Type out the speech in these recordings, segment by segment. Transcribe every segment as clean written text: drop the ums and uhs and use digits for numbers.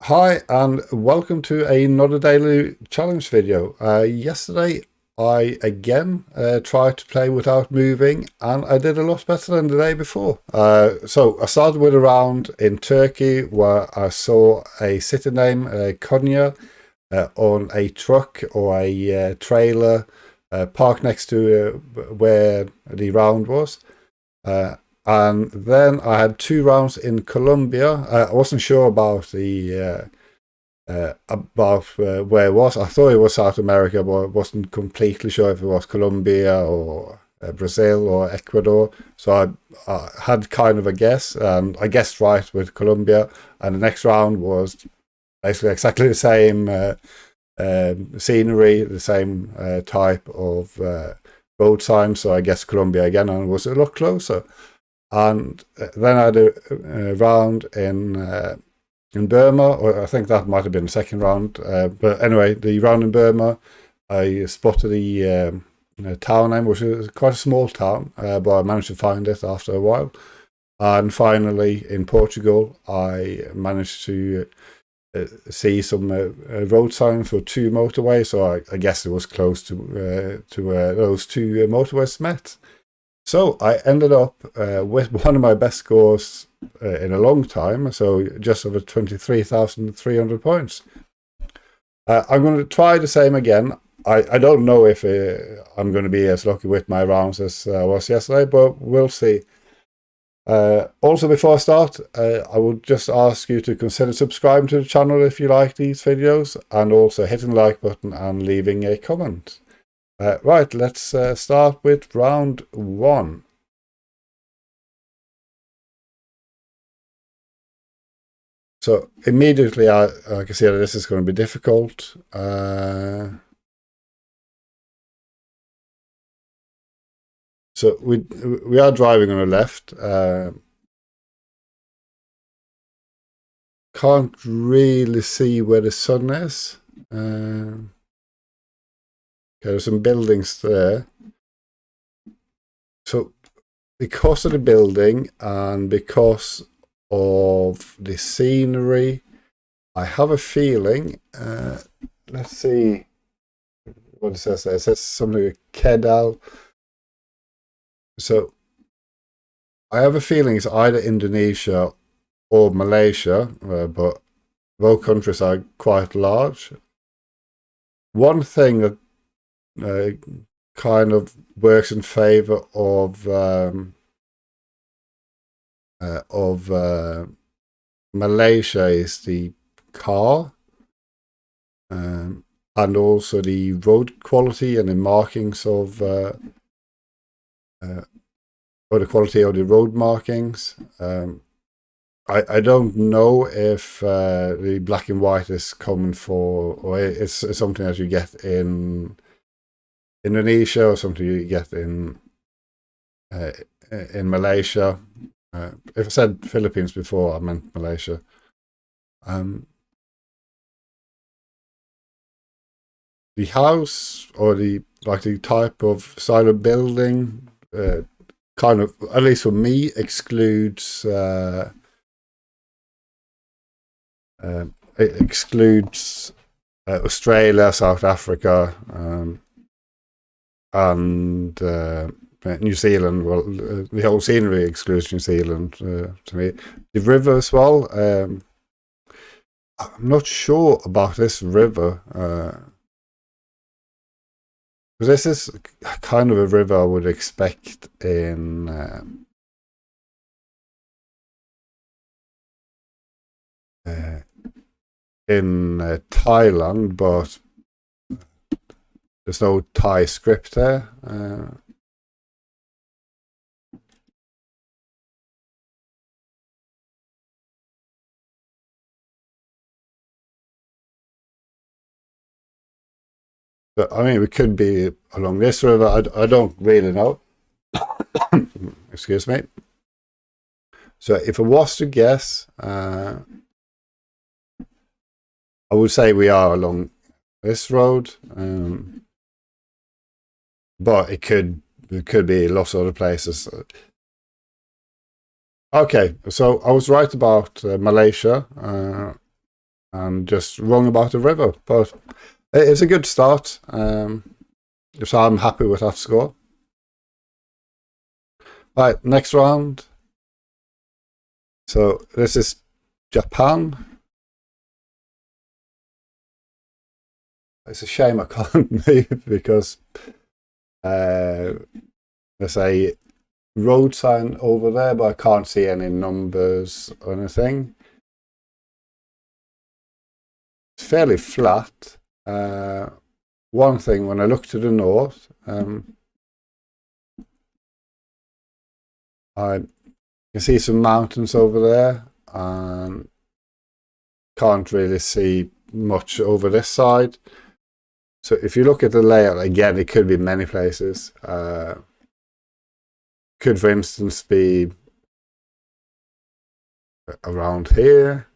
Hi and welcome to another daily challenge video. Yesterday I again tried to play without moving and I did a lot better than the day before. So I started with a round in Turkey where I saw a city name, Konya, on a truck or a trailer parked next to where the round was. Uh, and then I had two rounds in Colombia. I wasn't sure about where it was. I thought it was South America, but I wasn't completely sure if it was Colombia or Brazil or Ecuador. So I had kind of a guess, and I guessed right with Colombia. And the next round was basically exactly the same scenery, the same type of road sign. So I guessed Colombia again, and it was a lot closer. And then I had a round in Burma, or I think that might have been the second round. But anyway, the round in Burma, I spotted the town name, which is quite a small town, but I managed to find it after a while. And finally, in Portugal, I managed to see some road signs for two motorways. So I guess it was close to where those two motorways met. So I ended up with one of my best scores in a long time, so just over 23,300 points. I'm going to try the same again. I don't know if I'm going to be as lucky with my rounds as I was yesterday, but we'll see. Also, before I start, I would just ask you to consider subscribing to the channel if you like these videos, and also hitting the like button and leaving a comment. Right, let's start with round one. So immediately I can see that this is going to be difficult. So we are driving on the left. Can't really see where the sun is. Okay, there's some buildings there. So because of the building and because of the scenery, I have a feeling. Let's see what it says there. It says something like Kedal. So I have a feeling it's either Indonesia or Malaysia, but both countries are quite large. One thing that kind of works in favor of Malaysia is the car, and also the road quality and the markings of or the quality of the road markings. I don't know if the black and white is common for, or it's something that you get in Indonesia or something you get in Malaysia. If I said Philippines before, I meant Malaysia. The house or the type of style of building, kind of, at least for me, excludes. It excludes Australia, South Africa, and New Zealand. Well, the whole scenery excludes New Zealand to me. The river as well. I'm not sure about this river. Because this is kind of a river I would expect in Thailand, but there's no Thai script there. But I mean, we could be along this river. I don't really know. Excuse me. So if I was to guess, I would say we are along this road, but it could be lots of other places. Okay, so I was right about Malaysia, and just wrong about the river. But it's a good start. So I'm happy with that score. Right, next round. So this is Japan. It's a shame I can't move because there's a road sign over there, but I can't see any numbers or anything. It's fairly flat. One thing, when I look to the north, I can see some mountains over there, and can't really see much over this side. So if you look at the layout, again, it could be many places. Could, for instance, be around here.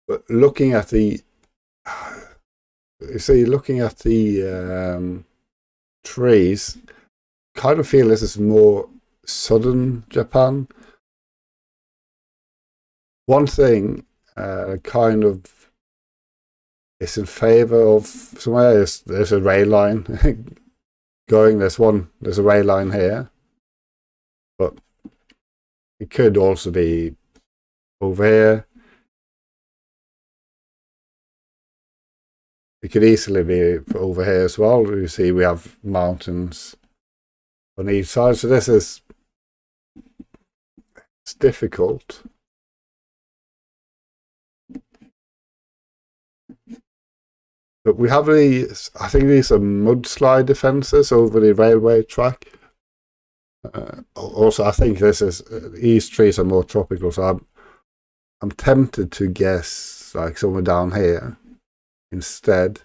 But looking at the, you see, looking at the trees, kind of feel this is more southern Japan. One thing kind of is in favor of somewhere is there's a rail line going. There's a rail line here, but it could also be over here. It could easily be over here as well. You see, we have mountains on each side, so it's difficult. But we have these, I think these are mudslide defences over the railway track. Also, I think these trees are more tropical, so I'm tempted to guess like somewhere down here instead.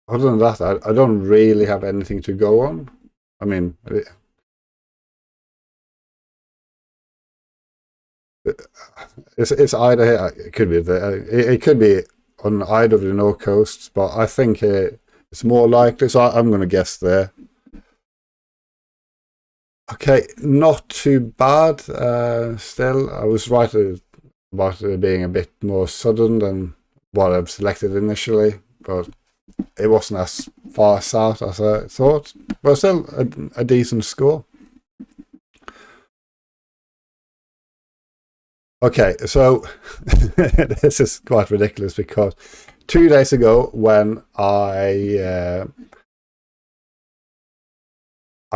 Other than that, I don't really have anything to go on. I mean, it's either here. It could be there. It could be on either of the north coasts, but I think it's more likely. So I'm going to guess there. Okay, not too bad. Still, I was right about it being a bit more southern than what I've selected initially, but it wasn't as far south as I thought. But still, a decent score. Okay, so this is quite ridiculous because 2 days ago, when I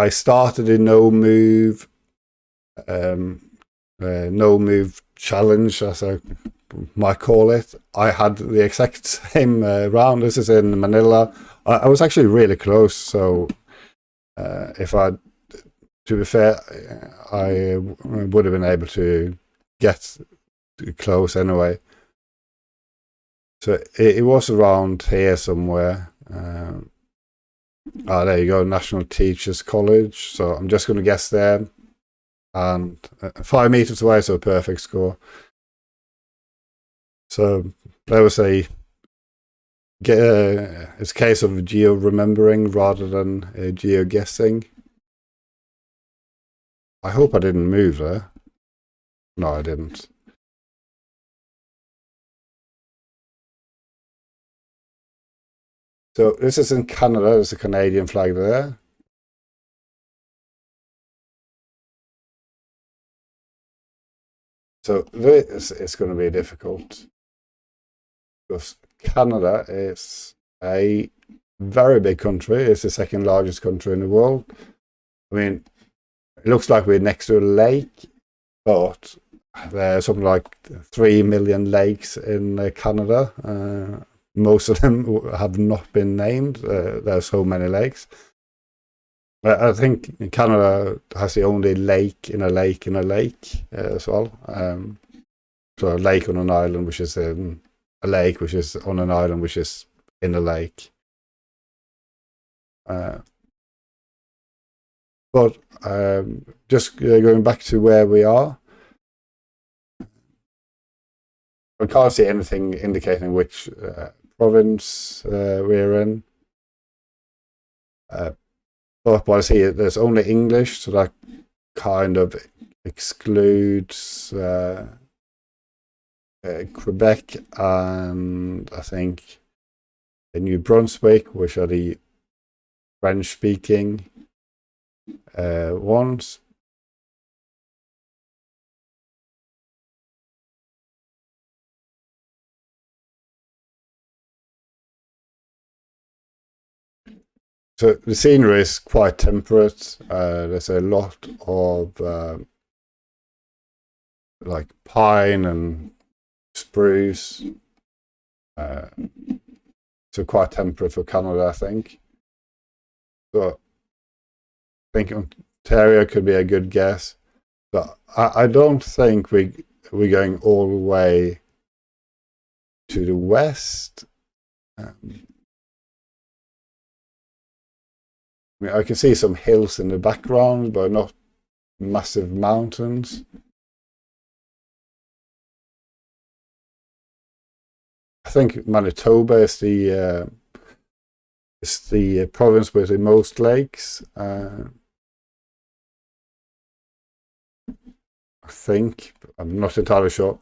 started a no move challenge, as I might call it, I had the exact same round. This is in Manila. I was actually really close, so to be fair, I would have been able to get close anyway. So it was around here somewhere. There you go, National Teachers College. So I'm just going to guess there. And 5 meters away, so a perfect score. So there was it's a case of geo-remembering rather than geo-guessing. I hope I didn't move there. No, I didn't. So this is in Canada. There's a Canadian flag there. So this is going to be difficult because Canada is a very big country. It's the second largest country in the world. I mean, it looks like we're next to a lake, but there's something like 3 million lakes in Canada. Most of them have not been named. There are so many lakes. I think Canada has the only lake in a lake in a lake as well. So a lake on an island, which is in a lake, which is on an island, which is in a lake. But just going back to where we are, I can't see anything indicating which province we're in. But I see there's only English, so that kind of excludes Quebec and I think New Brunswick, which are the French-speaking ones. So the scenery is quite temperate. There's a lot of like pine and spruce. So quite temperate for Canada, I think. So I think Ontario could be a good guess. But I don't think we're going all the way to the west. I mean, I can see some hills in the background, but not massive mountains. I think Manitoba is the province with the most lakes. I think I'm not entirely sure,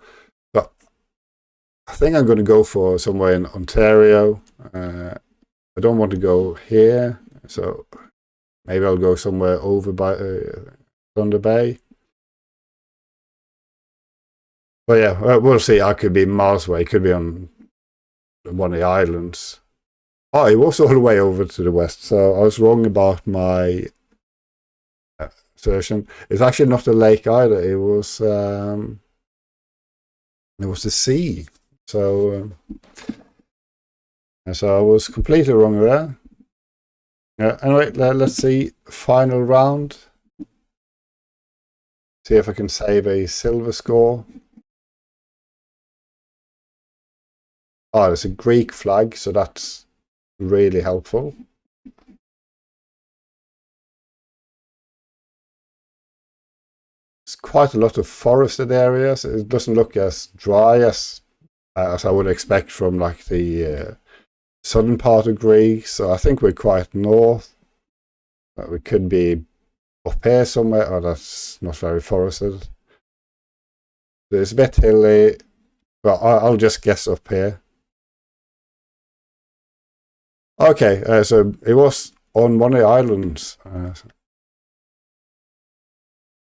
but I think I'm going to go for somewhere in Ontario. I don't want to go here, so maybe I'll go somewhere over by Thunder Bay. But yeah, we'll see. I could be miles away. It could be on one of the islands. Oh, it was all the way over to the west, so I was wrong about my assertion. It's actually not a lake either. It was the sea. So I was completely wrong there. Anyway, let's see. Final round. See if I can save a silver score. Oh, there's a Greek flag, so that's really helpful. It's quite a lot of forested areas. It doesn't look as dry as I would expect from like the southern part of Greece. So I think we're quite north. We could be up here somewhere. Oh, that's not very forested. It's a bit hilly. Well, I'll just guess up here. Okay, so it was on one of the islands,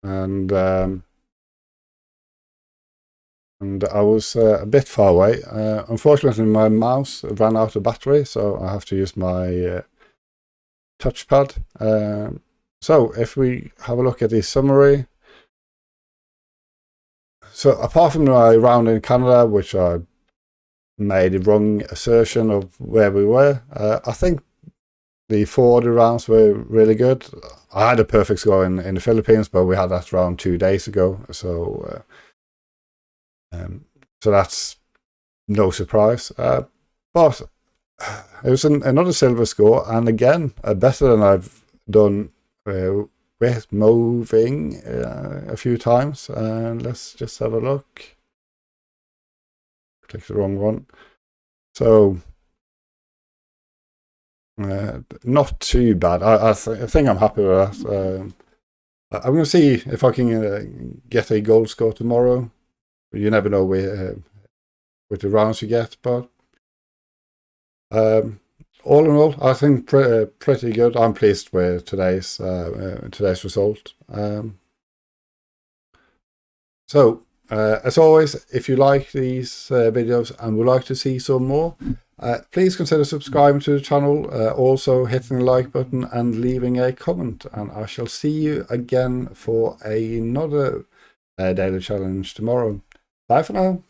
and I was a bit far away. Unfortunately, my mouse ran out of battery, so I have to use my touchpad. So if we have a look at the summary. So apart from my round in Canada, which I made a wrong assertion of where we were, I think the 4 other rounds were really good. I had a perfect score in the Philippines, but we had that round 2 days ago, so that's no surprise. But it was another silver score, and again, better than I've done with moving a few times. Let's just have a look. Click the wrong one. So not too bad. I think I'm happy with that. I'm going to see if I can get a gold score tomorrow. You never know with the rounds you get, but all in all, I think pretty good. I'm pleased with today's result. So as always, if you like these videos and would like to see some more, please consider subscribing to the channel, also hitting the like button and leaving a comment. And I shall see you again for another daily challenge tomorrow. Bye for now.